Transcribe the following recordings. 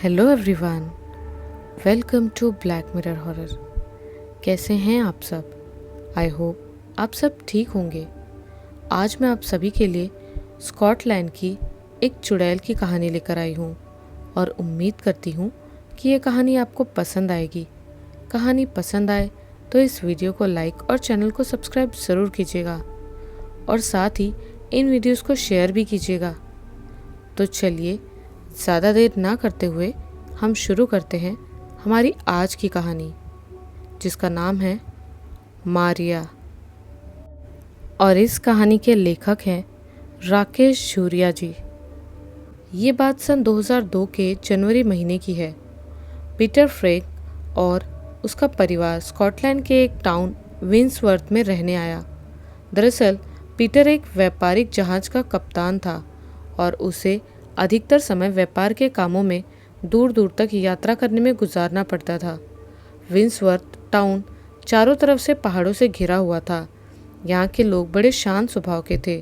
Hello everyone, welcome to Black Mirror Horror. कैसे हैं आप सब? आई होप आप सब ठीक होंगे। आज मैं आप सभी के लिए स्कॉटलैंड की एक चुड़ैल की कहानी लेकर आई हूँ और उम्मीद करती हूँ कि ये कहानी आपको पसंद आएगी। कहानी पसंद आए तो इस वीडियो को लाइक और चैनल को सब्सक्राइब ज़रूर कीजिएगा और साथ ही इन वीडियोस को शेयर भी कीजिएगा। तो चलिए ज़्यादा देर ना करते हुए हम शुरू करते हैं हमारी आज की कहानी, जिसका नाम है मारिया। और इस कहानी के लेखक हैं राकेश झूरिया जी। ये बात सन 2002 के जनवरी महीने की है। पीटर फ्रेग और उसका परिवार स्कॉटलैंड के एक टाउन विंसवर्थ में रहने आया। दरअसल पीटर एक व्यापारिक जहाज का कप्तान था और उसे अधिकतर समय व्यापार के कामों में दूर दूर तक यात्रा करने में गुजारना पड़ता था। विंसवर्थ टाउन चारों तरफ से पहाड़ों से घिरा हुआ था। यहाँ के लोग बड़े शांत स्वभाव के थे।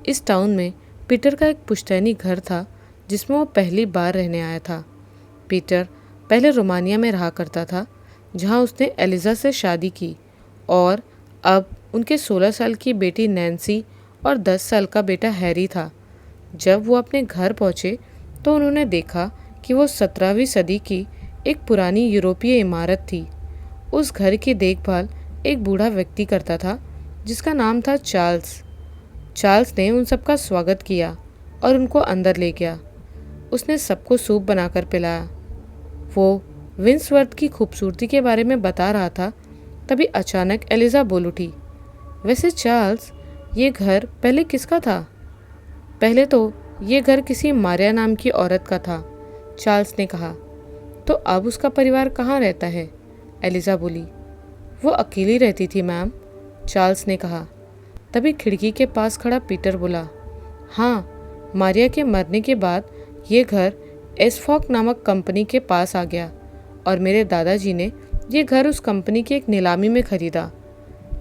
इस टाउन में पीटर का एक पुश्तैनी घर था जिसमें वो पहली बार रहने आया था। पीटर पहले रोमानिया में रहा करता था, जहाँ उसने एलिजा से शादी की और अब उनके 16 साल की बेटी नैन्सी और 10 साल का बेटा हैरी था। जब वो अपने घर पहुंचे तो उन्होंने देखा कि वो 17वीं सदी की एक पुरानी यूरोपीय इमारत थी। उस घर की देखभाल एक बूढ़ा व्यक्ति करता था जिसका नाम था चार्ल्स। चार्ल्स ने उन सबका स्वागत किया और उनको अंदर ले गया। उसने सबको सूप बनाकर पिलाया। वो विंसवर्थ की खूबसूरती के बारे में बता रहा था, तभी अचानक एलिजा बोल उठी, वैसे चार्ल्स, ये घर पहले किसका था? पहले तो ये घर किसी मारिया नाम की औरत का था, चार्ल्स ने कहा। तो अब उसका परिवार कहाँ रहता है? एलिजा बोली। वो अकेली रहती थी मैम, चार्ल्स ने कहा। तभी खिड़की के पास खड़ा पीटर बोला, हाँ, मारिया के मरने के बाद ये घर एसफॉक नामक कंपनी के पास आ गया और मेरे दादाजी ने ये घर उस कंपनी की एक नीलामी में खरीदा।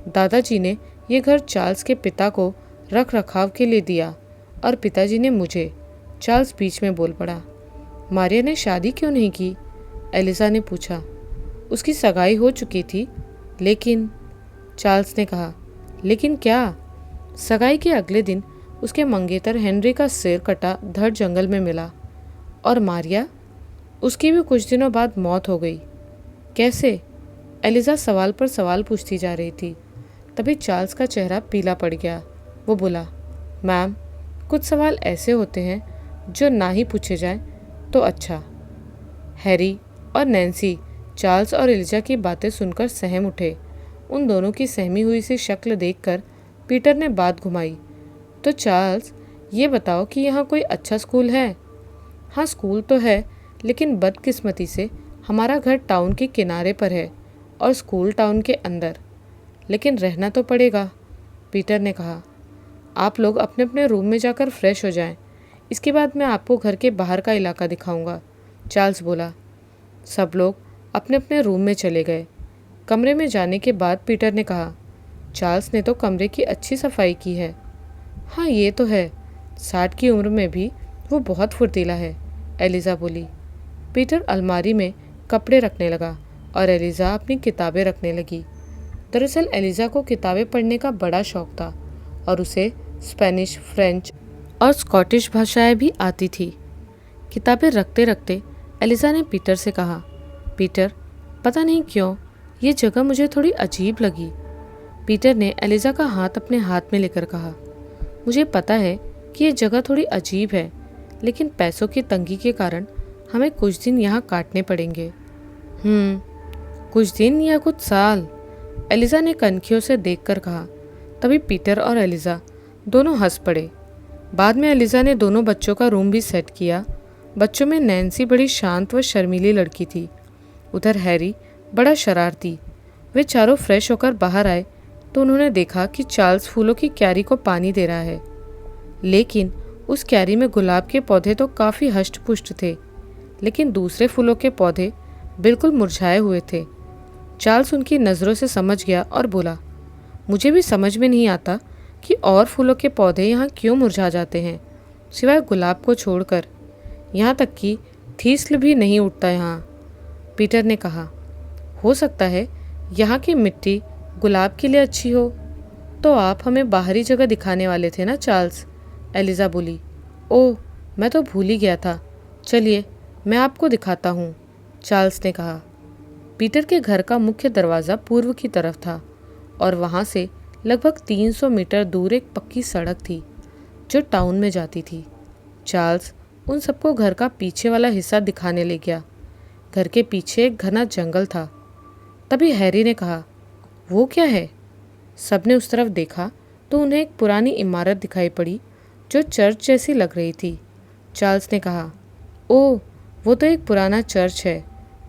दादाजी ने ये घर चार्ल्स के पिता को रख रखाव के लिए दिया और पिताजी ने मुझे। चार्ल्स बीच में बोल पड़ा। मारिया ने शादी क्यों नहीं की? एलिजा ने पूछा। उसकी सगाई हो चुकी थी, लेकिन, चार्ल्स ने कहा, लेकिन क्या? सगाई के अगले दिन उसके मंगेतर हेनरी का सिर कटा धड़ जंगल में मिला। और मारिया? उसकी भी कुछ दिनों बाद मौत हो गई। कैसे? एलिजा सवाल पर सवाल पूछती जा रही थी। तभी चार्ल्स का चेहरा पीला पड़ गया। वो बोला, मैम, कुछ सवाल ऐसे होते हैं जो ना ही पूछे जाएं तो अच्छा। हैरी और नैन्सी चार्ल्स और एलिजा की बातें सुनकर सहम उठे। उन दोनों की सहमी हुई सी शक्ल देखकर पीटर ने बात घुमाई। तो चार्ल्स, ये बताओ कि यहाँ कोई अच्छा स्कूल है? हाँ, स्कूल तो है, लेकिन बदकिस्मती से हमारा घर टाउन के किनारे पर है और स्कूल टाउन के अंदर। लेकिन रहना तो पड़ेगा, पीटर ने कहा। आप लोग अपने अपने रूम में जाकर फ्रेश हो जाएं। इसके बाद मैं आपको घर के बाहर का इलाका दिखाऊंगा, चार्ल्स बोला। सब लोग अपने अपने रूम में चले गए। कमरे में जाने के बाद पीटर ने कहा, चार्ल्स ने तो कमरे की अच्छी सफाई की है। हाँ, ये तो है, 60 की उम्र में भी वो बहुत फुर्तीला है, एलिजा बोली। पीटर अलमारी में कपड़े रखने लगा और एलिजा अपनी किताबें रखने लगी। दरअसल एलिजा को किताबें पढ़ने का बड़ा शौक था और उसे स्पेनिश, फ्रेंच और स्कॉटिश भाषाएं भी आती थी। किताबें रखते रखते एलिजा ने पीटर से कहा, पीटर, पता नहीं क्यों ये जगह मुझे थोड़ी अजीब लगी। पीटर ने एलिजा का हाथ अपने हाथ में लेकर कहा, मुझे पता है कि ये जगह थोड़ी अजीब है, लेकिन पैसों की तंगी के कारण हमें कुछ दिन यहाँ काटने पड़ेंगे। कुछ दिन या कुछ साल? एलिजा ने कनखियों से देखकर कहा। तभी पीटर और एलिजा दोनों हंस पड़े। बाद में एलिजा ने दोनों बच्चों का रूम भी सेट किया। बच्चों में नैन्सी बड़ी शांत व शर्मीली लड़की थी। उधर हैरी बड़ा शरारती। वे चारों फ्रेश होकर बाहर आए तो उन्होंने देखा कि चार्ल्स फूलों की क्यारी को पानी दे रहा है, लेकिन उस क्यारी में गुलाब के पौधे तो काफ़ी हष्ट पुष्ट थे, लेकिन दूसरे फूलों के पौधे बिल्कुल मुरझाए हुए थे। चार्ल्स उनकी नज़रों से समझ गया और बोला, मुझे भी समझ में नहीं आता कि और फूलों के पौधे यहाँ क्यों मुरझा जाते हैं, सिवाय गुलाब को छोड़कर। यहाँ तक कि थीस्ल भी नहीं उठता यहाँ, पीटर ने कहा। हो सकता है यहाँ की मिट्टी गुलाब के लिए अच्छी हो। तो आप हमें बाहरी जगह दिखाने वाले थे ना चार्ल्स, एलिज़ा बोली। ओह, मैं तो भूल ही गया था। चलिए मैं आपको दिखाता हूँ, चार्ल्स ने कहा। पीटर के घर का मुख्य दरवाज़ा पूर्व की तरफ था और वहाँ से लगभग 300 मीटर दूर एक पक्की सड़क थी जो टाउन में जाती थी। चार्ल्स उन सबको घर का पीछे वाला हिस्सा दिखाने ले गया। घर के पीछे एक घना जंगल था। तभी हैरी ने कहा, वो क्या है? सबने उस तरफ देखा तो उन्हें एक पुरानी इमारत दिखाई पड़ी जो चर्च जैसी लग रही थी। चार्ल्स ने कहा, ओह, वो तो एक पुराना चर्च है,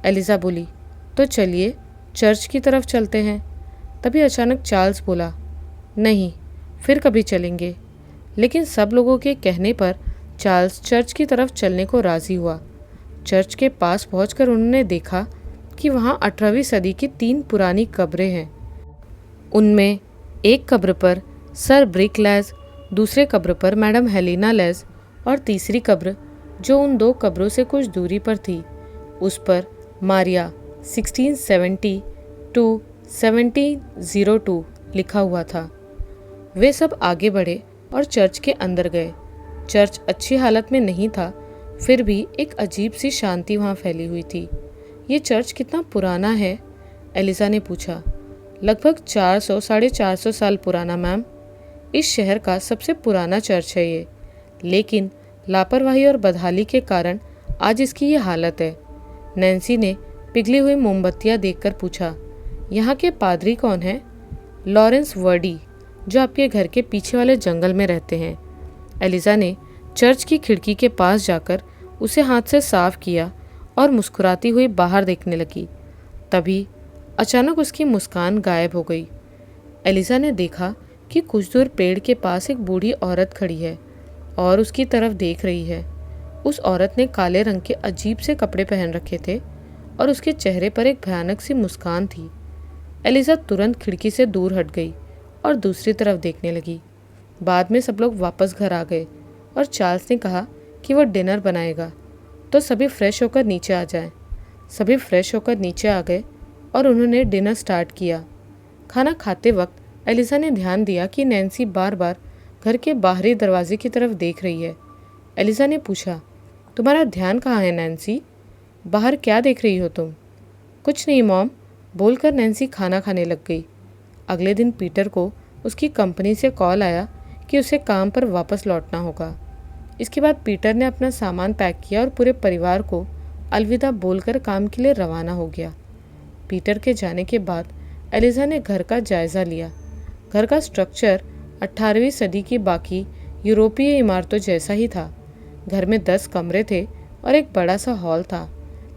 एलिज़ा बोली। तो चलिए चर्च की तरफ चलते हैं। तभी अचानक चार्ल्स बोला, नहीं, फिर कभी चलेंगे। लेकिन सब लोगों के कहने पर चार्ल्स चर्च की तरफ चलने को राज़ी हुआ। चर्च के पास पहुंचकर उन्होंने देखा कि वहाँ 18वीं सदी की 3 पुरानी कब्रें हैं। उनमें एक कब्र पर सर ब्रिक लैज, दूसरे कब्र पर मैडम हेलेना लैज और तीसरी कब्र जो उन 2 कब्रों से कुछ दूरी पर थी, उस पर मारिया 1670 टू 1702 लिखा हुआ था। वे सब आगे बढ़े और चर्च के अंदर गए। चर्च अच्छी हालत में नहीं था, फिर भी एक अजीब सी शांति वहाँ फैली हुई थी। ये चर्च कितना पुराना है? एलिज़ा ने पूछा। लगभग 400 साढ़े 400 साल पुराना, मैम। इस शहर का सबसे पुराना चर्च है ये, लेकिन लापरवाही और बदहाली के कारण आज इसकी ये हालत है। नैन्सी ने पिघली हुई मोमबत्तियाँ देखकर पूछा, यहाँ के पादरी कौन हैं? लॉरेंस वर्डी, जो आपके घर के पीछे वाले जंगल में रहते हैं। एलिज़ा ने चर्च की खिड़की के पास जाकर उसे हाथ से साफ किया और मुस्कुराती हुई बाहर देखने लगी। तभी अचानक उसकी मुस्कान गायब हो गई। एलिज़ा ने देखा कि कुछ दूर पेड़ के पास एक बूढ़ी औरत खड़ी है और उसकी तरफ देख रही है। उस औरत ने काले रंग के अजीब से कपड़े पहन रखे थे और उसके चेहरे पर एक भयानक सी मुस्कान थी। एलिज़ा तुरंत खिड़की से दूर हट गई और दूसरी तरफ देखने लगी। बाद में सब लोग वापस घर आ गए और चार्ल्स ने कहा कि वो डिनर बनाएगा, तो सभी फ्रेश होकर नीचे आ जाएं। सभी फ्रेश होकर नीचे आ गए और उन्होंने डिनर स्टार्ट किया। खाना खाते वक्त एलिज़ा ने ध्यान दिया कि नैन्सी बार बार घर के बाहरी दरवाजे की तरफ देख रही है। एलिज़ा ने पूछा, तुम्हारा ध्यान कहाँ है नैन्सी? बाहर क्या देख रही हो तुम? कुछ नहीं मॉम, बोलकर नैन्सी खाना खाने लग गई। अगले दिन पीटर को उसकी कंपनी से कॉल आया कि उसे काम पर वापस लौटना होगा। इसके बाद पीटर ने अपना सामान पैक किया और पूरे परिवार को अलविदा बोलकर काम के लिए रवाना हो गया। पीटर के जाने के बाद एलिज़ा ने घर का जायज़ा लिया। घर का स्ट्रक्चर 18वीं सदी की बाकी यूरोपीय इमारतों जैसा ही था। घर में 10 कमरे थे और एक बड़ा सा हॉल था।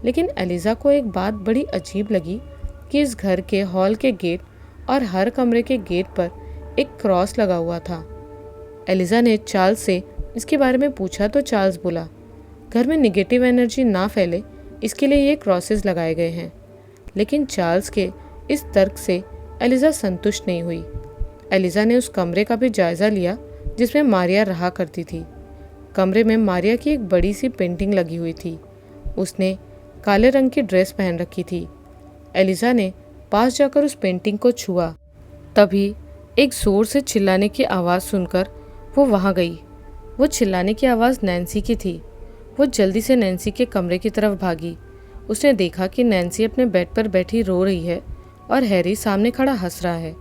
लेकिन एलिज़ा को एक बात बड़ी अजीब लगी कि इस घर के हॉल के गेट और हर कमरे के गेट पर एक क्रॉस लगा हुआ था। एलिज़ा ने चार्ल्स से इसके बारे में पूछा तो चार्ल्स बोला, घर में निगेटिव एनर्जी ना फैले इसके लिए ये क्रॉसेस लगाए गए हैं। लेकिन चार्ल्स के इस तर्क से एलिज़ा संतुष्ट नहीं हुई। एलिज़ा ने उस कमरे का भी जायज़ा लिया जिसमें मारिया रहा करती थी। कमरे में मारिया की एक बड़ी सी पेंटिंग लगी हुई थी। उसने काले रंग की ड्रेस पहन रखी थी। एलिज़ा ने पास जाकर उस पेंटिंग को छुआ। तभी एक ज़ोर से चिल्लाने की आवाज़ सुनकर वो वहाँ गई। वो चिल्लाने की आवाज़ नैन्सी की थी। वो जल्दी से नैन्सी के कमरे की तरफ भागी। उसने देखा कि नैन्सी अपने बेड पर बैठी रो रही है और हैरी सामने खड़ा हंस रहा है।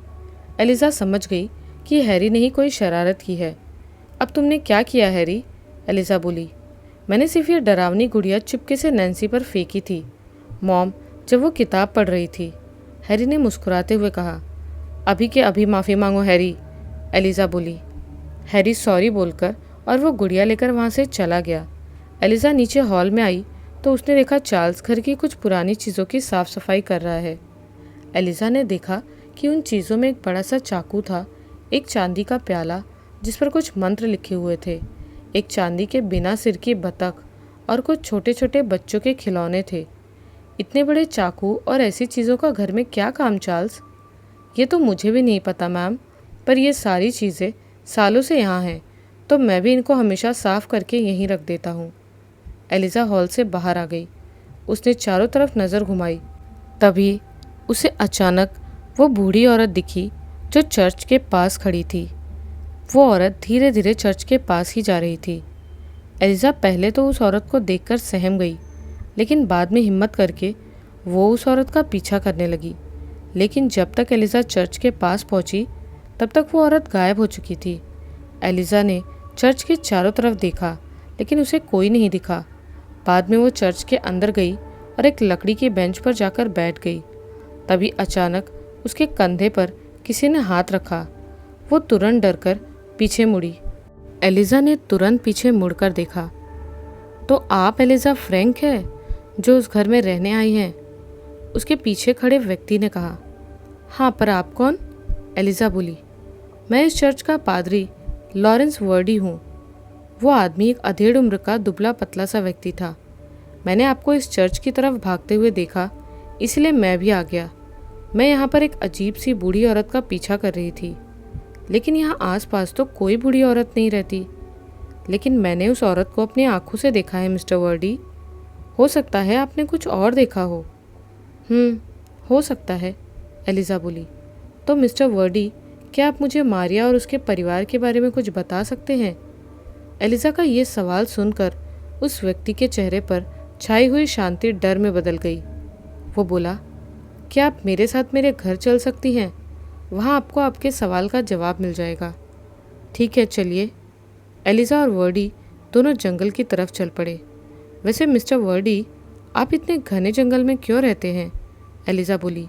एलिज़ा समझ गई कि हैरी ने ही कोई शरारत की है। अब तुमने क्या किया हैरी? एलिज़ा बोली। मैंने सिर्फ ये डरावनी गुड़िया चुपके से नैन्सी पर फेंकी थी मॉम, जब वो किताब पढ़ रही थी। हैरी ने मुस्कुराते हुए कहा। अभी के अभी माफ़ी मांगो हैरी, एलिज़ा बोली। हैरी सॉरी बोलकर और वो गुड़िया लेकर वहाँ से चला गया। एलिज़ा नीचे हॉल में आई तो उसने देखा चार्ल्स घर की कुछ पुरानी चीज़ों की साफ़ सफाई कर रहा है। एलिज़ा ने देखा कि उन चीज़ों में एक बड़ा सा चाकू था, एक चांदी का प्याला जिस पर कुछ मंत्र लिखे हुए थे, एक चांदी के बिना सिर की बतख और कुछ छोटे छोटे बच्चों के खिलौने थे। इतने बड़े चाकू और ऐसी चीज़ों का घर में क्या काम चार्ल्स? ये तो मुझे भी नहीं पता मैम, पर ये सारी चीज़ें सालों से यहाँ हैं, तो मैं भी इनको हमेशा साफ़ करके यहीं रख देता हूँ। एलिज़ा हॉल से बाहर आ गई। उसने चारों तरफ नज़र घुमाई। तभी उसे अचानक वो बूढ़ी औरत दिखी जो चर्च के पास खड़ी थी। वो औरत धीरे धीरे चर्च के पास ही जा रही थी। एलिज़ा पहले तो उस औरत को देखकर सहम गई, लेकिन बाद में हिम्मत करके वो उस औरत का पीछा करने लगी। लेकिन जब तक एलिज़ा चर्च के पास पहुंची, तब तक वो औरत गायब हो चुकी थी। एलिज़ा ने चर्च के चारों तरफ देखा, लेकिन उसे कोई नहीं दिखा। बाद में वो चर्च के अंदर गई और एक लकड़ी की बेंच पर जाकर बैठ गई। तभी अचानक उसके कंधे पर किसी ने हाथ रखा। वो तुरंत डरकर पीछे मुड़ी। एलिज़ा ने तुरंत पीछे मुड़कर देखा तो आप एलिज़ा फ्रैंक है जो उस घर में रहने आई हैं? उसके पीछे खड़े व्यक्ति ने कहा। हाँ, पर आप कौन? एलिज़ा बोली। मैं इस चर्च का पादरी लॉरेंस वर्डी हूँ। वो आदमी एक अधेड़ उम्र का दुबला पतला सा व्यक्ति था। मैंने आपको इस चर्च की तरफ भागते हुए देखा, इसलिए मैं भी आ गया। मैं यहाँ पर एक अजीब सी बूढ़ी औरत का पीछा कर रही थी, लेकिन यहाँ आसपास तो कोई बूढ़ी औरत नहीं रहती। लेकिन मैंने उस औरत को अपनी आंखों से देखा है मिस्टर वर्डी। हो सकता है आपने कुछ और देखा हो। हो सकता है, एलिज़ा बोली। तो मिस्टर वर्डी, क्या आप मुझे मारिया और उसके परिवार के बारे में कुछ बता सकते हैं? एलिज़ा का ये सवाल सुनकर उस व्यक्ति के चेहरे पर छाई हुई शांति डर में बदल गई। वो बोला, क्या आप मेरे साथ मेरे घर चल सकती हैं? वहाँ आपको आपके सवाल का जवाब मिल जाएगा। ठीक है, चलिए। एलिज़ा और वर्डी दोनों जंगल की तरफ चल पड़े। वैसे मिस्टर वर्डी, आप इतने घने जंगल में क्यों रहते हैं? एलिज़ा बोली।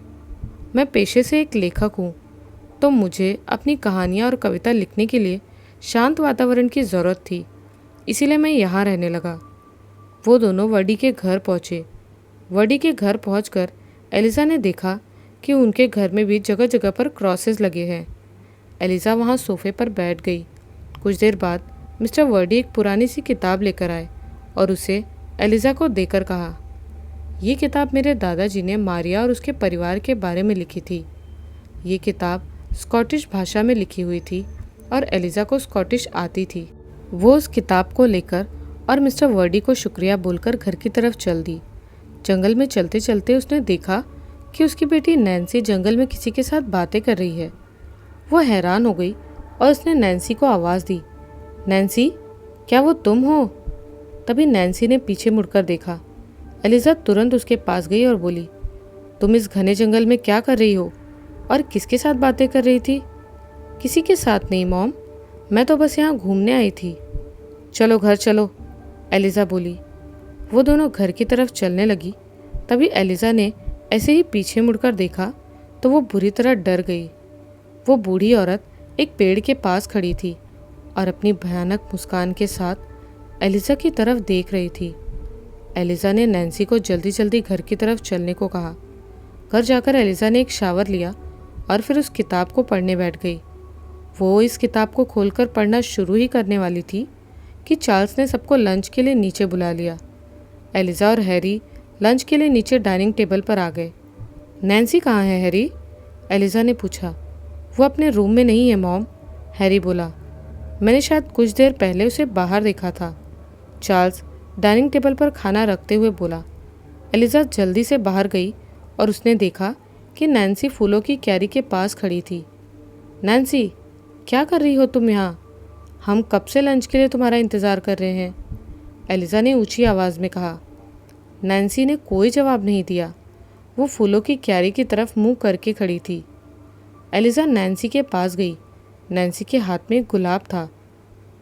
मैं पेशे से एक लेखक हूँ, तो मुझे अपनी कहानियाँ और कविता लिखने के लिए शांत वातावरण की ज़रूरत थी, इसीलिए मैं यहाँ रहने लगा। वो दोनों वर्डी के घर पहुँचे। वर्डी के घर पहुँचकर एलिज़ा ने देखा कि उनके घर में भी जगह जगह पर क्रॉसेस लगे हैं। एलिज़ा वहाँ सोफे पर बैठ गई। कुछ देर बाद मिस्टर वर्डी एक पुरानी सी किताब लेकर आए और उसे एलिज़ा को देकर कहा, ये किताब मेरे दादाजी ने मारिया और उसके परिवार के बारे में लिखी थी। ये किताब स्कॉटिश भाषा में लिखी हुई थी और एलिज़ा को स्कॉटिश आती थी। वो उस किताब को लेकर और मिस्टर वर्डी को शुक्रिया बोलकर घर की तरफ चल दी। जंगल में चलते चलते उसने देखा कि उसकी बेटी नैन्सी जंगल में किसी के साथ बातें कर रही है। वो हैरान हो गई और उसने नैन्सी को आवाज़ दी, नैन्सी, क्या वो तुम हो? तभी नैन्सी ने पीछे मुड़कर देखा। एलिज़ा तुरंत उसके पास गई और बोली, तुम इस घने जंगल में क्या कर रही हो और किसके साथ बातें कर रही थी? किसी के साथ नहीं मॉम, मैं तो बस यहाँ घूमने आई थी। चलो घर चलो, एलिज़ा बोली। वो दोनों घर की तरफ चलने लगी। तभी एलिज़ा ने ऐसे ही पीछे मुड़कर देखा तो वो बुरी तरह डर गई। वो बूढ़ी औरत एक पेड़ के पास खड़ी थी और अपनी भयानक मुस्कान के साथ एलिज़ा की तरफ देख रही थी। एलिज़ा ने नैन्सी को जल्दी जल्दी घर की तरफ चलने को कहा। घर जाकर एलिज़ा ने एक शावर लिया और फिर उस किताब को पढ़ने बैठ गई। वो इस किताब को खोलकर पढ़ना शुरू ही करने वाली थी कि चार्ल्स ने सबको लंच के लिए नीचे बुला लिया। एलिज़ा और हैरी लंच के लिए नीचे डाइनिंग टेबल पर आ गए। नैन्सी कहाँ है हैरी? एलिज़ा ने पूछा। वो अपने रूम में नहीं है मॉम, हैरी बोला। मैंने शायद कुछ देर पहले उसे बाहर देखा था, चार्ल्स डाइनिंग टेबल पर खाना रखते हुए बोला। एलिज़ा जल्दी से बाहर गई और उसने देखा कि नैन्सी फूलों की क्यारी के पास खड़ी थी। नैन्सी, क्या कर रही हो तुम यहाँ? हम कब से लंच के लिए तुम्हारा इंतज़ार कर रहे हैं, एलिज़ा ने ऊंची आवाज़ में कहा। नैन्सी ने कोई जवाब नहीं दिया। वो फूलों की क्यारी की तरफ मुंह करके खड़ी थी। एलिज़ा नैन्सी के पास गई। नैन्सी के हाथ में एक गुलाब था।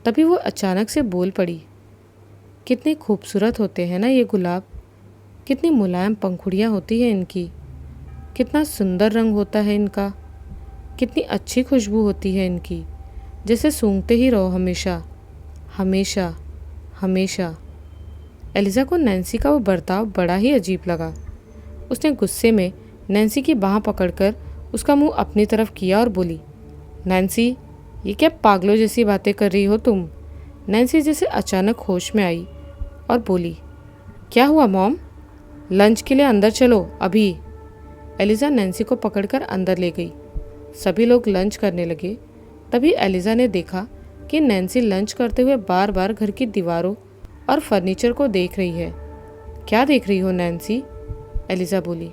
तभी वो अचानक से बोल पड़ी, कितने खूबसूरत होते हैं ना ये गुलाब, कितनी मुलायम पंखुड़ियाँ होती हैं इनकी, कितना सुंदर रंग होता है इनका, कितनी अच्छी खुशबू होती है इनकी, जैसे सूंघते ही रहो हमेशा हमेशा हमेशा। एलिज़ा को नैन्सी का वो बर्ताव बड़ा ही अजीब लगा। उसने गुस्से में नैन्सी की बाँह पकड़कर उसका मुंह अपनी तरफ किया और बोली, नैन्सी, ये क्या पागलों जैसी बातें कर रही हो तुम? नैन्सी जैसे अचानक होश में आई और बोली, क्या हुआ मॉम? लंच के लिए अंदर चलो अभी। एलिज़ा नैन्सी को पकड़कर अंदर ले गई। सभी लोग लंच करने लगे। तभी एलिज़ा ने देखा कि नैन्सी लंच करते हुए बार बार घर की दीवारों और फर्नीचर को देख रही है। क्या देख रही हो नैन्सी? एलिजा बोली।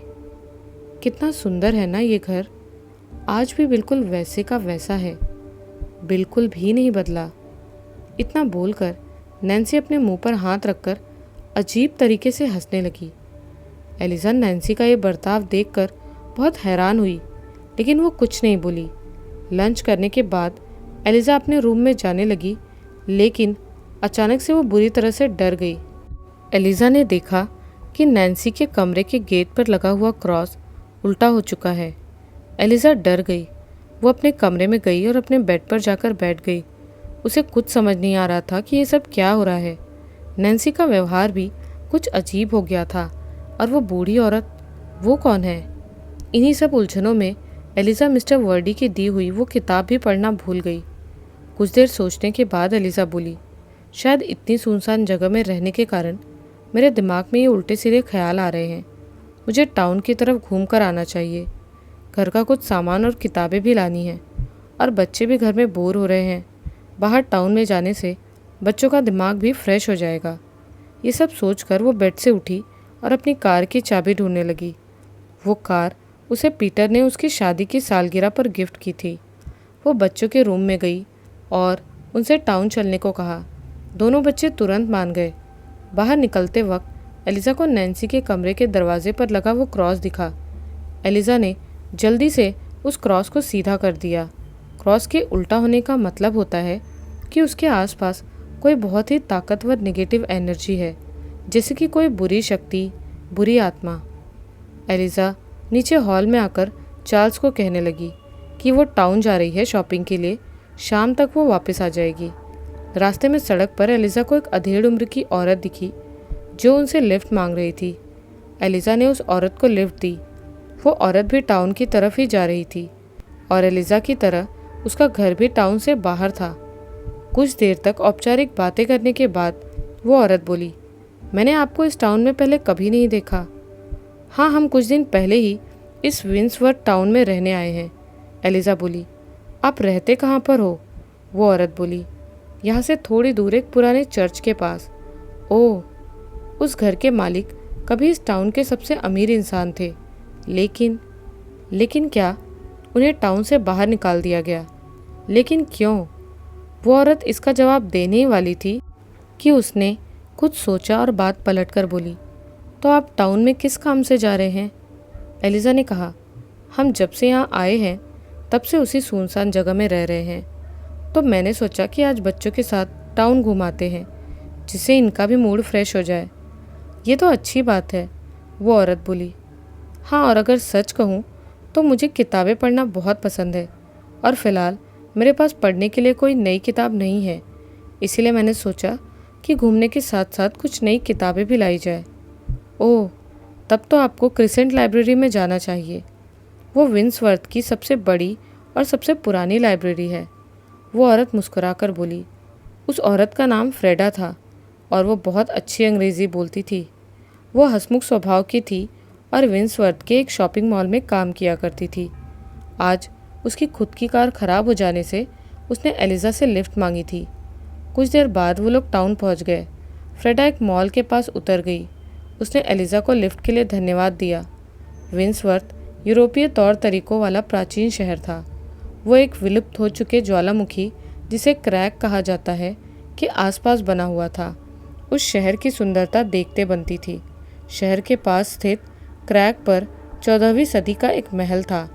कितना सुंदर है ना ये घर, आज भी बिल्कुल वैसे का वैसा है, बिल्कुल भी नहीं बदला। इतना बोलकर नैन्सी अपने मुंह पर हाथ रखकर अजीब तरीके से हंसने लगी। एलिजा नैन्सी का ये बर्ताव देखकर बहुत हैरान हुई, लेकिन वो कुछ नहीं बोली। लंच करने के बाद एलिजा अपने रूम में जाने लगी, लेकिन अचानक से वो बुरी तरह से डर गई। एलिजा ने देखा कि नैन्सी के कमरे के गेट पर लगा हुआ क्रॉस उल्टा हो चुका है। एलिजा डर गई। वो अपने कमरे में गई और अपने बेड पर जाकर बैठ गई। उसे कुछ समझ नहीं आ रहा था कि ये सब क्या हो रहा है। नैन्सी का व्यवहार भी कुछ अजीब हो गया था, और वो बूढ़ी औरत, वो कौन है? इन्हीं सब उलझनों में एलिजा मिस्टर वर्डी की दी हुई वो किताब भी पढ़ना भूल गई। कुछ देर सोचने के बाद एलिजा बोली, शायद इतनी सुनसान जगह में रहने के कारण मेरे दिमाग में ये उल्टे सीधे ख्याल आ रहे हैं। मुझे टाउन की तरफ घूम कर आना चाहिए। घर का कुछ सामान और किताबें भी लानी हैं, और बच्चे भी घर में बोर हो रहे हैं। बाहर टाउन में जाने से बच्चों का दिमाग भी फ्रेश हो जाएगा। ये सब सोचकर वो बेड से उठी और अपनी कार की चाबी ढूंढने लगी। वो कार उसे पीटर ने उसकी शादी की सालगिरह पर गिफ्ट की थी। वो बच्चों के रूम में गई और उनसे टाउन चलने को कहा। दोनों बच्चे तुरंत मान गए। बाहर निकलते वक्त एलिजा को नैन्सी के कमरे के दरवाजे पर लगा वो क्रॉस दिखा। एलिजा ने जल्दी से उस क्रॉस को सीधा कर दिया। क्रॉस के उल्टा होने का मतलब होता है कि उसके आसपास कोई बहुत ही ताकतवर नेगेटिव एनर्जी है, जैसे कि कोई बुरी शक्ति, बुरी आत्मा। एलिजा नीचे हॉल में आकर चार्ल्स को कहने लगी कि वो टाउन जा रही है शॉपिंग के लिए, शाम तक वो वापस आ जाएगी। रास्ते में सड़क पर एलिजा को एक अधेड़ उम्र की औरत दिखी जो उनसे लिफ्ट मांग रही थी। एलिजा ने उस औरत को लिफ्ट दी। वो औरत भी टाउन की तरफ ही जा रही थी, और एलिजा की तरह उसका घर भी टाउन से बाहर था। कुछ देर तक औपचारिक बातें करने के बाद वो औरत बोली, मैंने आपको इस टाउन में पहले कभी नहीं देखा। हाँ, हम कुछ दिन पहले ही इस विंसवर्थ टाउन में रहने आए हैं। एलिजा बोली, आप रहते कहाँ पर हो? वो औरत बोली, यहाँ से थोड़ी दूर एक पुराने चर्च के पास। ओह, उस घर के मालिक कभी इस टाउन के सबसे अमीर इंसान थे, लेकिन क्या उन्हें टाउन से बाहर निकाल दिया गया? लेकिन क्यों? वो औरत इसका जवाब देने ही वाली थी कि उसने कुछ सोचा और बात पलटकर बोली, तो आप टाउन में किस काम से जा रहे हैं? एलिजा ने कहा, हम जब से यहाँ आए हैं तब से उसी सुनसान जगह में रह रहे हैं, तो मैंने सोचा कि आज बच्चों के साथ टाउन घुमाते हैं, जिससे इनका भी मूड फ्रेश हो जाए। ये तो अच्छी बात है, वो औरत बोली। हाँ, और अगर सच कहूँ तो मुझे किताबें पढ़ना बहुत पसंद है, और फ़िलहाल मेरे पास पढ़ने के लिए कोई नई किताब नहीं है, इसीलिए मैंने सोचा कि घूमने के साथ साथ कुछ नई किताबें भी लाई जाए। ओह, तब तो आपको क्रिसेंट लाइब्रेरी में जाना चाहिए। वो विंसवर्थ की सबसे बड़ी और सबसे पुरानी लाइब्रेरी है, वो औरत मुस्कुराकर बोली। उस औरत का नाम फ्रेडा था, और वो बहुत अच्छी अंग्रेज़ी बोलती थी। वो हंसमुख स्वभाव की थी और विंसवर्थ के एक शॉपिंग मॉल में काम किया करती थी। आज उसकी खुद की कार खराब हो जाने से उसने एलिजा से लिफ्ट मांगी थी। कुछ देर बाद वो लोग टाउन पहुंच गए। फ्रेडा एक मॉल के पास उतर गई। उसने एलिजा को लिफ्ट के लिए धन्यवाद दिया। विंसवर्थ यूरोपीय तौर तरीकों वाला प्राचीन शहर था। वो एक विलुप्त हो चुके ज्वालामुखी, जिसे क्रैक कहा जाता है, के आसपास बना हुआ था। उस शहर की सुंदरता देखते बनती थी। शहर के पास स्थित क्रैक पर 14वीं सदी का एक महल था।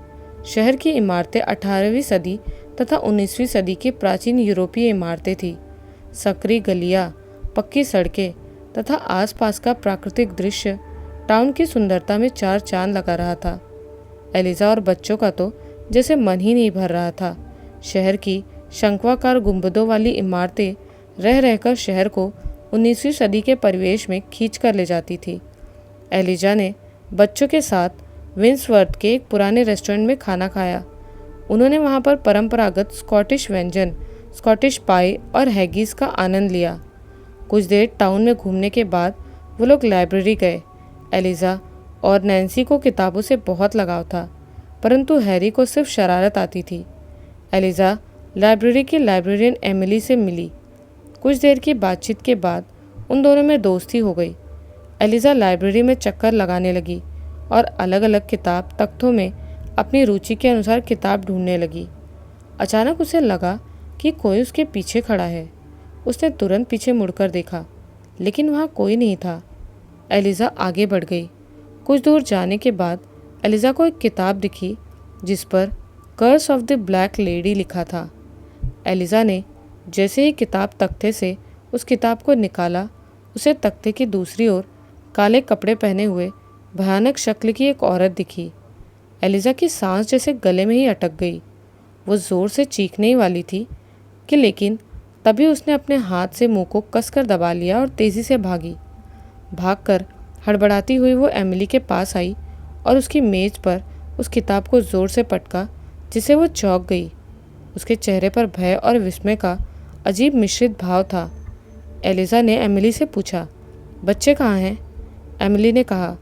शहर की इमारतें 18वीं सदी तथा 19वीं सदी की प्राचीन यूरोपीय इमारतें थीं। सकरी गलियाँ, पक्की सड़कें तथा आसपास का प्राकृतिक दृश्य टाउन की सुंदरता में चार चांद लगा रहा था। एलिजा और बच्चों का तो जैसे मन ही नहीं भर रहा था। शहर की शंक्वाकार गुंबदों वाली इमारतें रह रहकर शहर को 19वीं सदी के परिवेश में खींच कर ले जाती थी। एलिजा ने बच्चों के साथ विंसवर्थ के एक पुराने रेस्टोरेंट में खाना खाया। उन्होंने वहाँ पर परंपरागत स्कॉटिश व्यंजन, स्कॉटिश पाई और हैगीज का आनंद लिया। कुछ देर टाउन में घूमने के बाद वो लोग लाइब्रेरी गए। एलिजा और नैन्सी को किताबों से बहुत लगाव था, परंतु हैरी को सिर्फ शरारत आती थी। एलिजा लाइब्रेरी की लाइब्रेरियन एमिली से मिली। कुछ देर की बातचीत के बाद उन दोनों में दोस्ती हो गई। एलिज़ा लाइब्रेरी में चक्कर लगाने लगी और अलग अलग किताब तख्तों में अपनी रुचि के अनुसार किताब ढूंढने लगी। अचानक उसे लगा कि कोई उसके पीछे खड़ा है। उसने तुरंत पीछे मुड़कर देखा, लेकिन वहाँ कोई नहीं था। एलिज़ा आगे बढ़ गई। कुछ दूर जाने के बाद एलिज़ा को एक किताब दिखी जिस पर Curse of the Black Lady लिखा था। एलिज़ा ने जैसे ही किताब तख्ते से उस किताब को निकाला, उसे तख्ते की दूसरी ओर काले कपड़े पहने हुए भयानक शक्ल की एक औरत दिखी। एलिज़ा की सांस जैसे गले में ही अटक गई। वो ज़ोर से चीखने ही वाली थी कि लेकिन तभी उसने अपने हाथ से मुंह को कसकर दबा लिया और तेज़ी से भागकर हड़बड़ाती हुई वो एमिली के पास आई और उसकी मेज पर उस किताब को ज़ोर से पटका, जिससे वो चौंक गई। उसके चेहरे पर भय और विस्मय का अजीब मिश्रित भाव था। एलिज़ा ने एमिली से पूछा, बच्चे कहाँ हैं? एमिली ने कहा,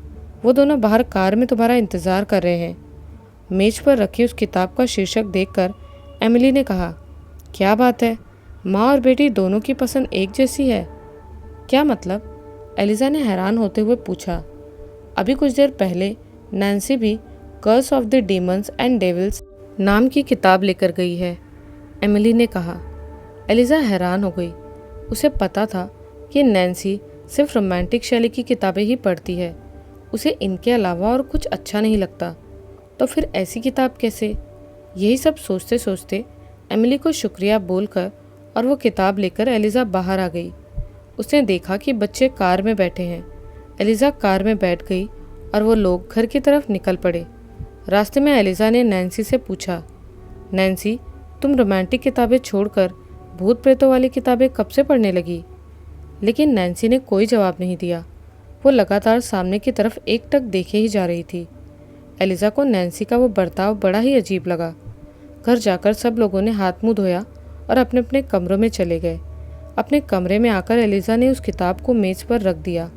वो दोनों बाहर कार में तुम्हारा इंतज़ार कर रहे हैं। मेज पर रखी उस किताब का शीर्षक देखकर एमिली ने कहा, क्या बात है, माँ और बेटी दोनों की पसंद एक जैसी है? क्या मतलब? एलिज़ा ने हैरान होते हुए पूछा। अभी कुछ देर पहले नैन्सी भी Curse of the Demons and Devils नाम की किताब लेकर गई है, एमिली ने कहा। एलिज़ा हैरान हो गई। उसे पता था कि नैन्सी सिर्फ रोमांटिक शैली की किताबें ही पढ़ती है, उसे इनके अलावा और कुछ अच्छा नहीं लगता। तो फिर ऐसी किताब कैसे? यही सब सोचते सोचते एमिली को शुक्रिया बोलकर और वो किताब लेकर एलिज़ा बाहर आ गई। उसने देखा कि बच्चे कार में बैठे हैं। एलिज़ा कार में बैठ गई और वो लोग घर की तरफ निकल पड़े। रास्ते में एलिज़ा ने नैन्सी से पूछा, नैन्सी, तुम रोमांटिक किताबें छोड़कर भूत प्रेतों वाली किताबें कब से पढ़ने लगी? लेकिन नैन्सी ने कोई जवाब नहीं दिया। वो लगातार सामने की तरफ एकटक देखे ही जा रही थी। एलिज़ा को नैन्सी का वो बर्ताव बड़ा ही अजीब लगा। घर जाकर सब लोगों ने हाथ मुंह धोया और अपने अपने कमरों में चले गए। अपने कमरे में आकर एलिज़ा ने उस किताब को मेज़ पर रख दिया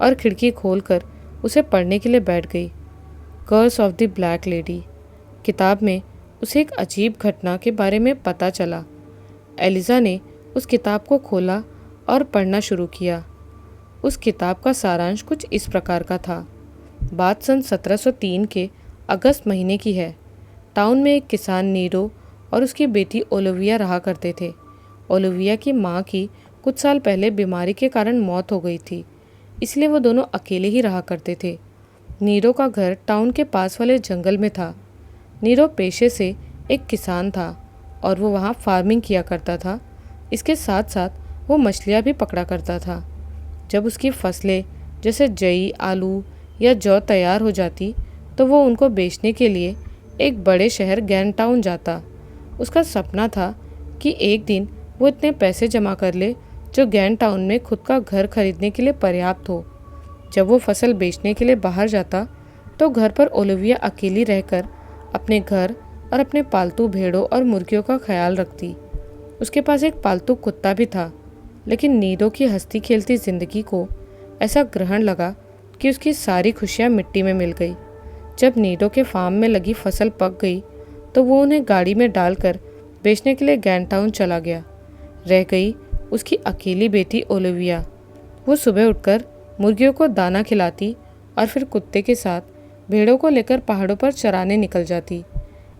और खिड़की खोलकर उसे पढ़ने के लिए बैठ गई। Curse of the Black Lady किताब में उसे एक अजीब घटना के बारे में पता चला। एलिज़ा ने उस किताब को खोला और पढ़ना शुरू किया। उस किताब का सारांश कुछ इस प्रकार का था। बात सन 1703 के अगस्त महीने की है। टाउन में एक किसान नीरो और उसकी बेटी ओलिविया रहा करते थे। ओलिविया की माँ की कुछ साल पहले बीमारी के कारण मौत हो गई थी, इसलिए वो दोनों अकेले ही रहा करते थे। नीरो का घर टाउन के पास वाले जंगल में था। नीरो पेशे से एक किसान था और वो वहाँ फार्मिंग किया करता था। इसके साथ साथ वो मछलियाँ भी पकड़ा करता था। जब उसकी फसलें जैसे जई, आलू या जौ तैयार हो जाती तो वो उनको बेचने के लिए एक बड़े शहर गैनटाउन जाता। उसका सपना था कि एक दिन वो इतने पैसे जमा कर ले जो गैनटाउन में खुद का घर खरीदने के लिए पर्याप्त हो। जब वो फसल बेचने के लिए बाहर जाता तो घर पर ओलिविया अकेली रहकर अपने घर और अपने पालतू भेड़ों और मुर्गियों का ख्याल रखती। उसके पास एक पालतू कुत्ता भी था, लेकिन नीरो की हंसती खेलती जिंदगी को ऐसा ग्रहण लगा कि उसकी सारी खुशियाँ मिट्टी में मिल गई। जब नीरो के फार्म में लगी फसल पक गई तो वो उन्हें गाड़ी में डालकर बेचने के लिए गैनटाउन चला गया। रह गई उसकी अकेली बेटी ओलिविया। वो सुबह उठकर मुर्गियों को दाना खिलाती और फिर कुत्ते के साथ भेड़ों को लेकर पहाड़ों पर चराने निकल जाती।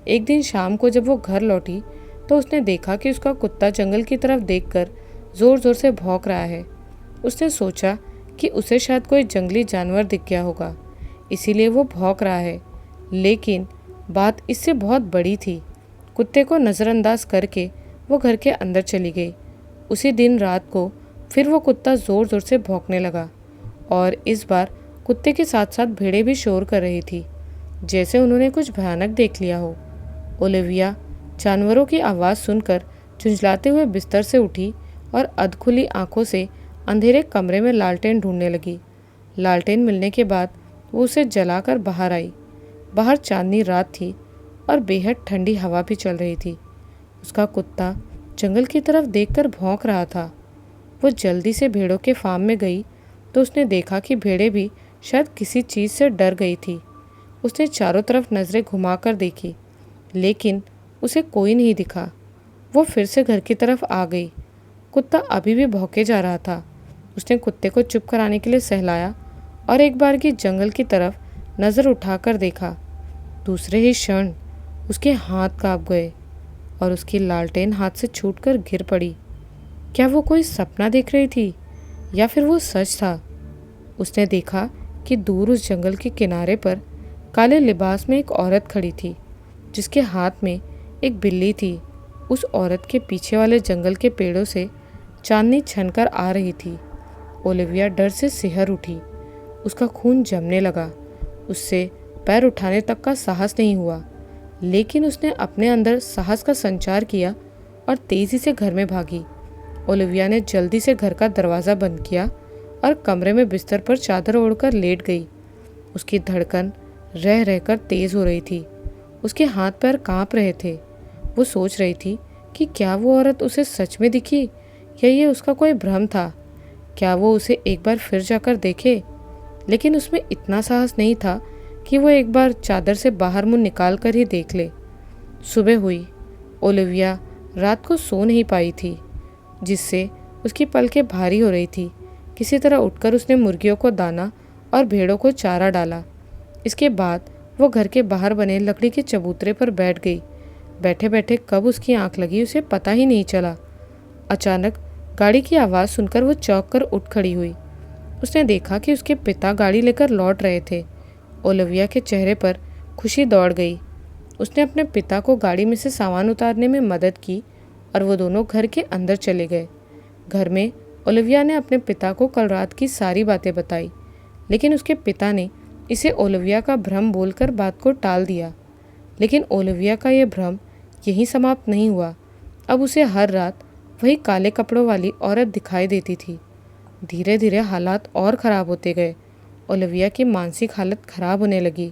एक दिन शाम को जब वो घर लौटी तो उसने देखा कि उसका कुत्ता जंगल की तरफ देखकर ज़ोर ज़ोर से भौंक रहा है। उसने सोचा कि उसे शायद कोई जंगली जानवर दिख गया होगा, इसीलिए वो भौंक रहा है। लेकिन बात इससे बहुत बड़ी थी। कुत्ते को नज़रअंदाज करके वो घर के अंदर चली गई। उसी दिन रात को फिर वो कुत्ता ज़ोर ज़ोर से भौंकने लगा और इस बार कुत्ते के साथ साथ भेड़ें भी शोर कर रही थी, जैसे उन्होंने कुछ भयानक देख लिया हो। ओलिविया जानवरों की आवाज़ सुनकर झुंझलाते हुए बिस्तर से उठी और अधखुली आंखों से अंधेरे कमरे में लालटेन ढूंढने लगी। लालटेन मिलने के बाद वो उसे जलाकर बाहर आई। बाहर चांदनी रात थी और बेहद ठंडी हवा भी चल रही थी। उसका कुत्ता जंगल की तरफ देखकर भौंक रहा था। वो जल्दी से भेड़ों के फार्म में गई तो उसने देखा कि भेड़ें भी शायद किसी चीज़ से डर गई थी। उसने चारों तरफ नज़रें घुमाकर देखी, लेकिन उसे कोई नहीं दिखा। वो फिर से घर की तरफ आ गई। कुत्ता अभी भी भौंके जा रहा था उसने कुत्ते को चुप कराने के लिए सहलाया और एक बार की जंगल की तरफ नज़र उठाकर देखा। दूसरे ही क्षण उसके हाथ कांप गए और उसकी लालटेन हाथ से छूटकर गिर पड़ी। क्या वो कोई सपना देख रही थी या फिर वो सच था? उसने देखा कि दूर उस जंगल के किनारे पर काले लिबास में एक औरत खड़ी थी जिसके हाथ में एक बिल्ली थी। उस औरत के पीछे वाले जंगल के पेड़ों से चांदनी छनकर आ रही थी। ओलिविया डर से सिहर उठी। उसका खून जमने लगा। उससे पैर उठाने तक का साहस नहीं हुआ, लेकिन उसने अपने अंदर साहस का संचार किया और तेजी से घर में भागी। ओलिविया ने जल्दी से घर का दरवाज़ा बंद किया और कमरे में बिस्तर पर चादर ओढ़कर लेट गई। उसकी धड़कन रह रहकर तेज हो रही थी। उसके हाथ पैर कांप रहे थे। वो सोच रही थी कि क्या वो औरत उसे सच में दिखी या ये उसका कोई भ्रम था। क्या वो उसे एक बार फिर जाकर देखे? लेकिन उसमें इतना साहस नहीं था कि वो एक बार चादर से बाहर मुंह निकाल कर ही देख ले। सुबह हुई। ओलिविया रात को सो नहीं पाई थी, जिससे उसकी पलकें भारी हो रही थी। किसी तरह उठकर उसने मुर्गियों को दाना और भेड़ों को चारा डाला। इसके बाद वो घर के बाहर बने लकड़ी के चबूतरे पर बैठ गई। बैठे बैठे कब उसकी आंख लगी उसे पता ही नहीं चला। अचानक गाड़ी की आवाज़ सुनकर वो चौंक कर उठ खड़ी हुई। उसने देखा कि उसके पिता गाड़ी लेकर लौट रहे थे। ओलिविया के चेहरे पर खुशी दौड़ गई। उसने अपने पिता को गाड़ी में से सामान उतारने में मदद की और वो दोनों घर के अंदर चले गए। घर में ओलिविया ने अपने पिता को कल रात की सारी बातें बताई, लेकिन उसके पिता ने इसे ओलिविया का भ्रम बोलकर बात को टाल दिया। लेकिन ओलिविया का यह भ्रम यहीं समाप्त नहीं हुआ। अब उसे हर रात वही काले कपड़ों वाली औरत दिखाई देती थी। धीरे धीरे हालात और ख़राब होते गए। ओलिविया की मानसिक हालत ख़राब होने लगी।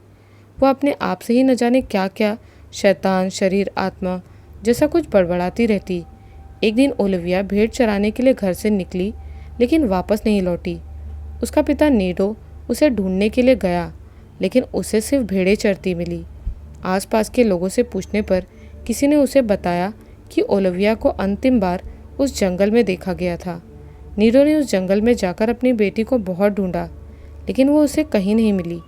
वो अपने आप से ही न जाने क्या क्या शैतान, शरीर, आत्मा जैसा कुछ बड़बड़ाती रहती। एक दिन ओलिविया भेड़ चराने के लिए घर से निकली, लेकिन वापस नहीं लौटी। उसका पिता नीडो उसे ढूंढने के लिए गया, लेकिन उसे सिर्फ भेड़ें चरती मिली। आसपास के लोगों से पूछने पर किसी ने उसे बताया कि ओलिविया को अंतिम बार उस जंगल में देखा गया था। नीडो ने उस जंगल में जाकर अपनी बेटी को बहुत ढूंढा, लेकिन वो उसे कहीं नहीं मिली।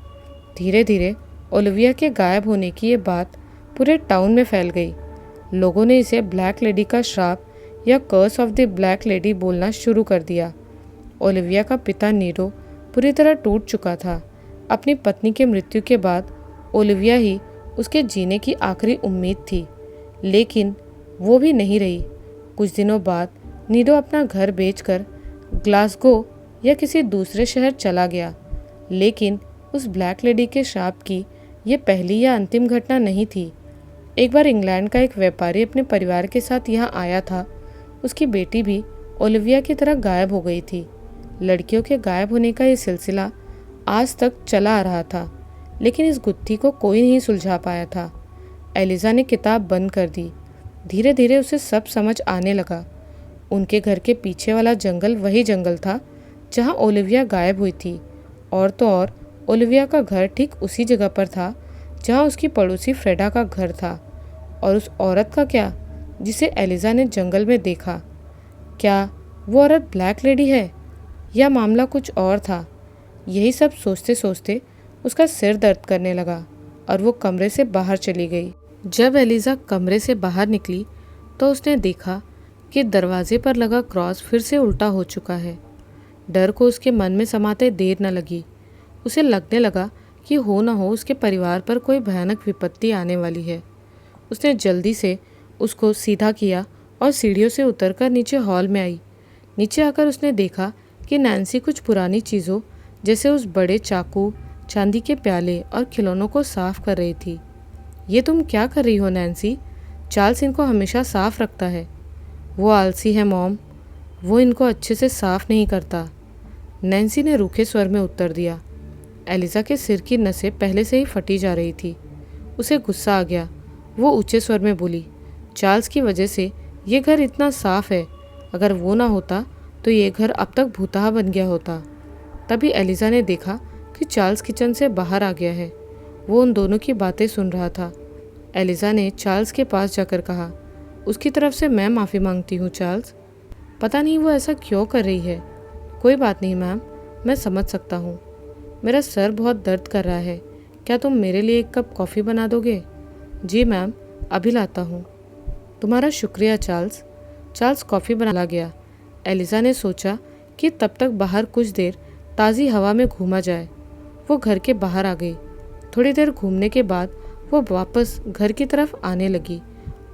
धीरे धीरे ओलिविया के गायब होने की ये बात पूरे टाउन में फैल गई। लोगों ने इसे ब्लैक लेडी का श्राप या Curse of the Black Lady बोलना शुरू कर दिया। ओलिविया का पिता नीडो पूरी तरह टूट चुका था। अपनी पत्नी के मृत्यु के बाद ओलिविया ही उसके जीने की आखिरी उम्मीद थी, लेकिन वो भी नहीं रही। कुछ दिनों बाद नीडो अपना घर बेचकर ग्लासगो या किसी दूसरे शहर चला गया। लेकिन उस ब्लैक लेडी के श्राप की ये पहली या अंतिम घटना नहीं थी। एक बार इंग्लैंड का एक व्यापारी अपने परिवार के साथ यहाँ आया था। उसकी बेटी भी ओलिविया की तरह गायब हो गई थी। लड़कियों के गायब होने का ये सिलसिला आज तक चला आ रहा था, लेकिन इस गुत्थी को कोई नहीं सुलझा पाया था। एलिजा ने किताब बंद कर दी। धीरे धीरे उसे सब समझ आने लगा। उनके घर के पीछे वाला जंगल वही जंगल था जहाँ ओलिविया गायब हुई थी, और तो और ओलिविया का घर ठीक उसी जगह पर था जहाँ उसकी पड़ोसी फ्रेडा का घर था। और उस औरत का क्या, जिसे एलिजा ने जंगल में देखा? क्या वो औरत ब्लैक लेडी है या मामला कुछ और था? यही सब सोचते सोचते उसका सिर दर्द करने लगा और वो कमरे से बाहर चली गई। जब एलिजा कमरे से बाहर निकली तो उसने देखा कि दरवाजे पर लगा क्रॉस फिर से उल्टा हो चुका है। डर को उसके मन में समाते देर न लगी। उसे लगने लगा कि हो न हो उसके परिवार पर कोई भयानक विपत्ति आने वाली है। उसने जल्दी से उसको सीधा किया और सीढ़ियों से उतरकर नीचे हॉल में आई। नीचे आकर उसने देखा कि नैन्सी कुछ पुरानी चीज़ों जैसे उस बड़े चाकू, चांदी के प्याले और खिलौनों को साफ कर रही थी। ये तुम क्या कर रही हो नैन्सी? चार्ल्स इनको हमेशा साफ रखता है। वो आलसी है मॉम, वो इनको अच्छे से साफ नहीं करता, नैन्सी ने रूखे स्वर में उत्तर दिया। एलिजा के सिर की नसें पहले से ही फटी जा रही थी। उसे गुस्सा आ गया। वो ऊंचे स्वर में बोली, चार्ल्स की वजह से ये घर इतना साफ है। अगर वो ना होता तो ये घर अब तक भूतहा बन गया होता। तभी एलिजा ने देखा कि चार्ल्स किचन से बाहर आ गया है। वो उन दोनों की बातें सुन रहा था। एलिजा ने चार्ल्स के पास जाकर कहा, उसकी तरफ से मैं माफ़ी मांगती हूँ चार्ल्स। पता नहीं वो ऐसा क्यों कर रही है। कोई बात नहीं मैम, मैं समझ सकता हूँ। मेरा सर बहुत दर्द कर रहा है, क्या तुम मेरे लिए एक कप कॉफ़ी बना दोगे? जी मैम, अभी लाता हूँ। तुम्हारा शुक्रिया चार्ल्स। चार्ल्स कॉफ़ी बना गया। एलिज़ा ने सोचा कि तब तक बाहर कुछ देर ताज़ी हवा में घूमा जाए। वो घर के बाहर आ गई। थोड़ी देर घूमने के बाद वो वापस घर की तरफ आने लगी।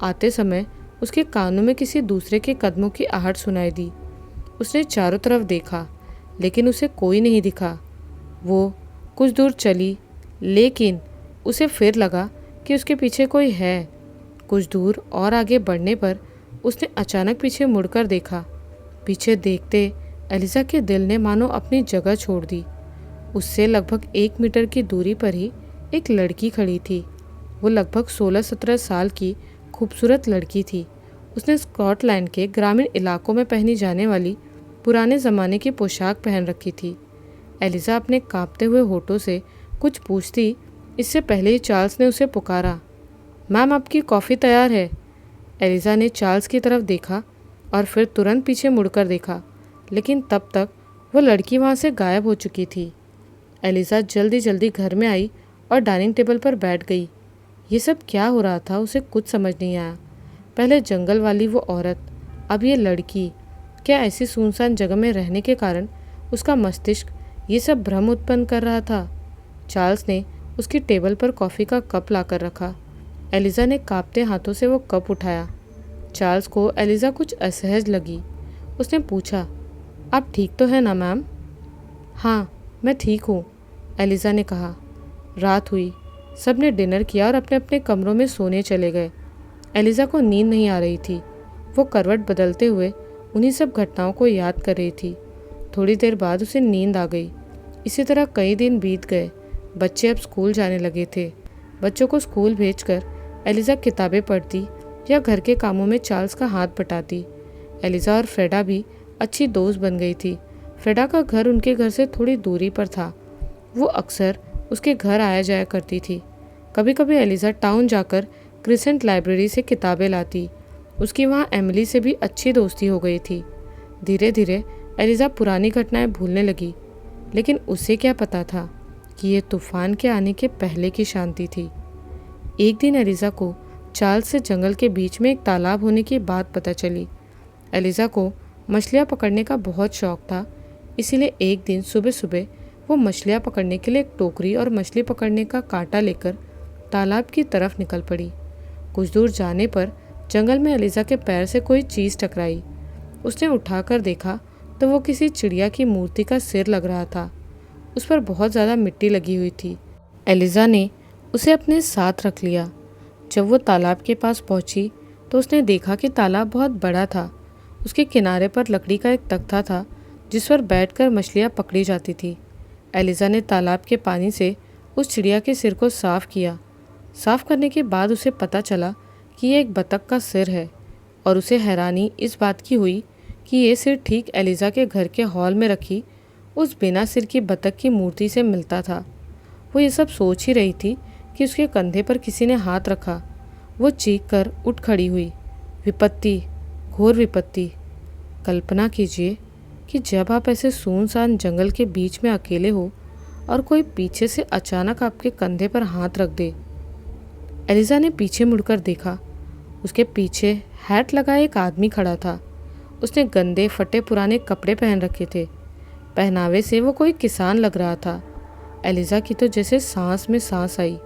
आते समय उसके कानों में किसी दूसरे के कदमों की आहट सुनाई दी। उसने चारों तरफ देखा, लेकिन उसे कोई नहीं दिखा। वो कुछ दूर चली, लेकिन उसे फिर लगा कि उसके पीछे कोई है। कुछ दूर और आगे बढ़ने पर उसने अचानक पीछे मुड़कर देखा। पीछे देखते एलिज़ा के दिल ने मानो अपनी जगह छोड़ दी। उससे लगभग 1 मीटर की दूरी पर ही एक लड़की खड़ी थी। वो लगभग 16-17 साल की खूबसूरत लड़की थी। उसने स्कॉटलैंड के ग्रामीण इलाकों में पहनी जाने वाली पुराने ज़माने की पोशाक पहन रखी थी। एलिज़ा अपने कांपते हुए होठों से कुछ पूछती, इससे पहले ही चार्ल्स ने उसे पुकारा। मैम, आपकी कॉफ़ी तैयार है। एलिज़ा ने चार्ल्स की तरफ देखा और फिर तुरंत पीछे मुड़कर देखा, लेकिन तब तक वो लड़की वहाँ से गायब हो चुकी थी। एलिज़ा जल्दी जल्दी घर में आई और डाइनिंग टेबल पर बैठ गई। ये सब क्या हो रहा था उसे कुछ समझ नहीं आया। पहले जंगल वाली वो औरत, अब ये लड़की। क्या ऐसी सुनसान जगह में रहने के कारण उसका मस्तिष्क ये सब भ्रम उत्पन्न कर रहा था? चार्ल्स ने उसकी टेबल पर कॉफ़ी का कप लाकर रखा। एलिज़ा ने कांपते हाथों से वो कप उठाया। चार्ल्स को एलिज़ा कुछ असहज लगी। उसने पूछा, आप ठीक तो है ना मैम? हाँ, मैं ठीक हूँ, एलिज़ा ने कहा। रात हुई, सब ने डिनर किया और अपने अपने कमरों में सोने चले गए। एलिज़ा को नींद नहीं आ रही थी। वो करवट बदलते हुए उन्हीं सब घटनाओं को याद कर रही थी। थोड़ी देर बाद उसे नींद आ गई। इसी तरह कई दिन बीत गए। बच्चे अब स्कूल जाने लगे थे। बच्चों को स्कूल भेजकर एलिज़ा किताबें पढ़ती या घर के कामों में चार्ल्स का हाथ बटाती। एलिज़ा और फ्रेडा भी अच्छी दोस्त बन गई थी। फ्रेडा का घर उनके घर से थोड़ी दूरी पर था। वो अक्सर उसके घर आया जाया करती थी। कभी कभी एलिज़ा टाउन जाकर क्रिसेंट लाइब्रेरी से किताबें लाती। उसकी वहाँ एमिली से भी अच्छी दोस्ती हो गई थी। धीरे धीरे एलिज़ा पुरानी घटनाएं भूलने लगी, लेकिन उसे क्या पता था कि ये तूफान के आने के पहले की शांति थी। एक दिन एलिज़ा को चार्ल्स से जंगल के बीच में एक तालाब होने की बात पता चली। एलिज़ा को मछलियाँ पकड़ने का बहुत शौक था, इसीलिए एक दिन सुबह सुबह वो मछलियाँ पकड़ने के लिए एक टोकरी और मछली पकड़ने का कांटा लेकर तालाब की तरफ निकल पड़ी। कुछ दूर जाने पर जंगल में एलिज़ा के पैर से कोई चीज़ टकराई। उसने उठाकर देखा तो वो किसी चिड़िया की मूर्ति का सिर लग रहा था। उस पर बहुत ज़्यादा मिट्टी लगी हुई थी। एलिज़ा ने उसे अपने साथ रख लिया। जब वो तालाब के पास पहुंची तो उसने देखा कि तालाब बहुत बड़ा था। उसके किनारे पर लकड़ी का एक तख्ता था जिस पर बैठकर मछलियाँ पकड़ी जाती थी। एलिज़ा ने तालाब के पानी से उस चिड़िया के सिर को साफ किया। साफ करने के बाद उसे पता चला कि ये एक बतख का सिर है, और उसे हैरानी इस बात की हुई कि ये सिर ठीक एलिज़ा के घर के हॉल में रखी उस बिना सिर की बतख की मूर्ति से मिलता था। वो ये सब सोच ही रही थी कि उसके कंधे पर किसी ने हाथ रखा। वो चीख कर उठ खड़ी हुई। विपत्ति, घोर विपत्ति। कल्पना कीजिए कि जब आप ऐसे सुनसान जंगल के बीच में अकेले हो और कोई पीछे से अचानक आपके कंधे पर हाथ रख दे। एलिज़ा ने पीछे मुड़कर देखा। उसके पीछे हैट लगाए एक आदमी खड़ा था। उसने गंदे फटे पुराने कपड़े पहन रखे थे। पहनावे से वो कोई किसान लग रहा था। एलिज़ा की तो जैसे सांस में सांस आई।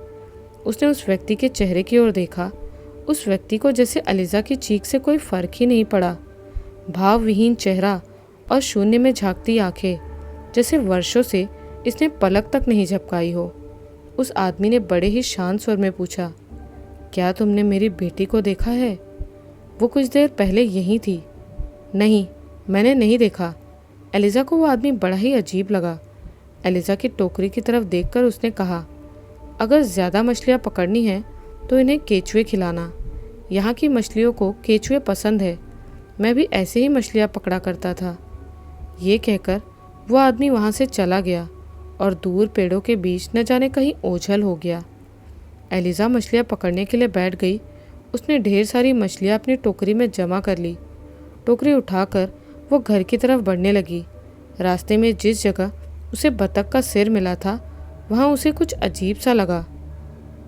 उसने उस व्यक्ति के चेहरे की ओर देखा। उस व्यक्ति को जैसे एलिज़ा की चीख से कोई फर्क ही नहीं पड़ा। भावविहीन चेहरा और शून्य में झांकती आंखें, जैसे वर्षों से इसने पलक तक नहीं झपकाई हो। उस आदमी ने बड़े ही शांत स्वर में पूछा, क्या तुमने मेरी बेटी को देखा है? वो कुछ देर पहले यहीं थी। नहीं, मैंने नहीं देखा। एलिज़ा को वो आदमी बड़ा ही अजीब लगा। एलिज़ा की टोकरी की तरफ देखकर उसने कहा, अगर ज़्यादा मछलियाँ पकड़नी हैं तो इन्हें केचुए खिलाना। यहाँ की मछलियों को केचुए पसंद है। मैं भी ऐसे ही मछलियाँ पकड़ा करता था। ये कहकर वो आदमी वहाँ से चला गया और दूर पेड़ों के बीच न जाने कहीं ओझल हो गया। एलिज़ा मछलियाँ पकड़ने के लिए बैठ गई। उसने ढेर सारी मछलियाँ अपनी टोकरी में जमा कर ली। टोकरी उठाकर वो घर की तरफ बढ़ने लगी। रास्ते में जिस जगह उसे बतख का सिर मिला था वहाँ उसे कुछ अजीब सा लगा।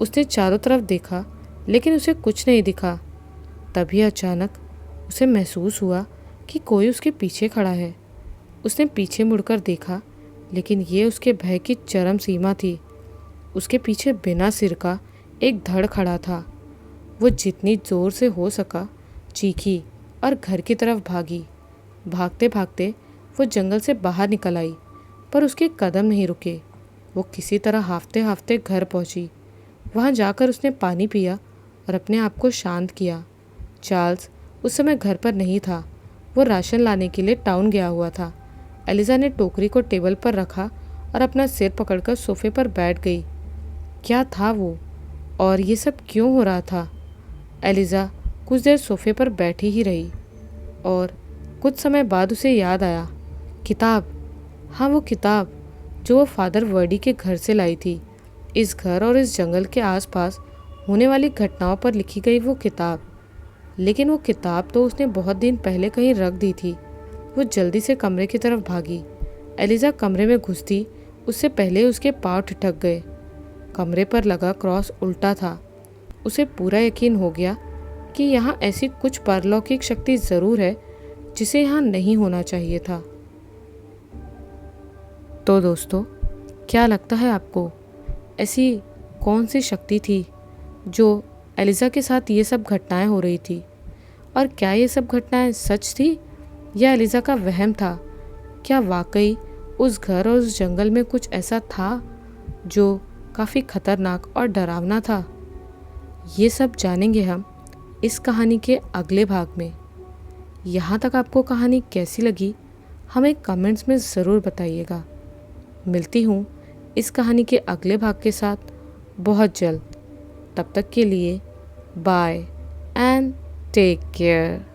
उसने चारों तरफ देखा लेकिन उसे कुछ नहीं दिखा। तभी अचानक उसे महसूस हुआ कि कोई उसके पीछे खड़ा है। उसने पीछे मुड़कर देखा लेकिन ये उसके भय की चरम सीमा थी। उसके पीछे बिना सिर का एक धड़ खड़ा था। वो जितनी ज़ोर से हो सका चीखी और घर की तरफ भागी। भागते भागते वो जंगल से बाहर निकल आई, पर उसके कदम नहीं रुके। वो किसी तरह हांफते हांफते घर पहुंची। वहां जाकर उसने पानी पिया और अपने आप को शांत किया। चार्ल्स उस समय घर पर नहीं था। वो राशन लाने के लिए टाउन गया हुआ था। एलिज़ा ने टोकरी को टेबल पर रखा और अपना सिर पकड़कर सोफे पर बैठ गई। क्या था वो और ये सब क्यों हो रहा था? एलिज़ा कुछ देर सोफे पर बैठी ही रही और कुछ समय बाद उसे याद आया, किताब। हाँ, वो किताब जो वो फादर वर्डी के घर से लाई थी। इस घर और इस जंगल के आसपास होने वाली घटनाओं पर लिखी गई वो किताब। लेकिन वो किताब तो उसने बहुत दिन पहले कहीं रख दी थी। वो जल्दी से कमरे की तरफ भागी। एलिज़ा कमरे में घुसती उससे पहले उसके पाँव ठिठक गए। कमरे पर लगा क्रॉस उल्टा था। उसे पूरा यकीन हो गया कि यहाँ ऐसी कुछ पारलौकिक शक्ति ज़रूर है जिसे यहाँ नहीं होना चाहिए था। तो दोस्तों, क्या लगता है आपको ऐसी कौन सी शक्ति थी जो एलिज़ा के साथ ये सब घटनाएं हो रही थी? और क्या ये सब घटनाएं सच थी या एलिज़ा का वहम था? क्या वाकई उस घर और उस जंगल में कुछ ऐसा था जो काफ़ी खतरनाक और डरावना था? ये सब जानेंगे हम इस कहानी के अगले भाग में। यहाँ तक आपको कहानी कैसी लगी हमें कमेंट्स में ज़रूर बताइएगा। मिलती हूँ इस कहानी के अगले भाग के साथ बहुत जल्द। तब तक के लिए बाय एंड टेक केयर।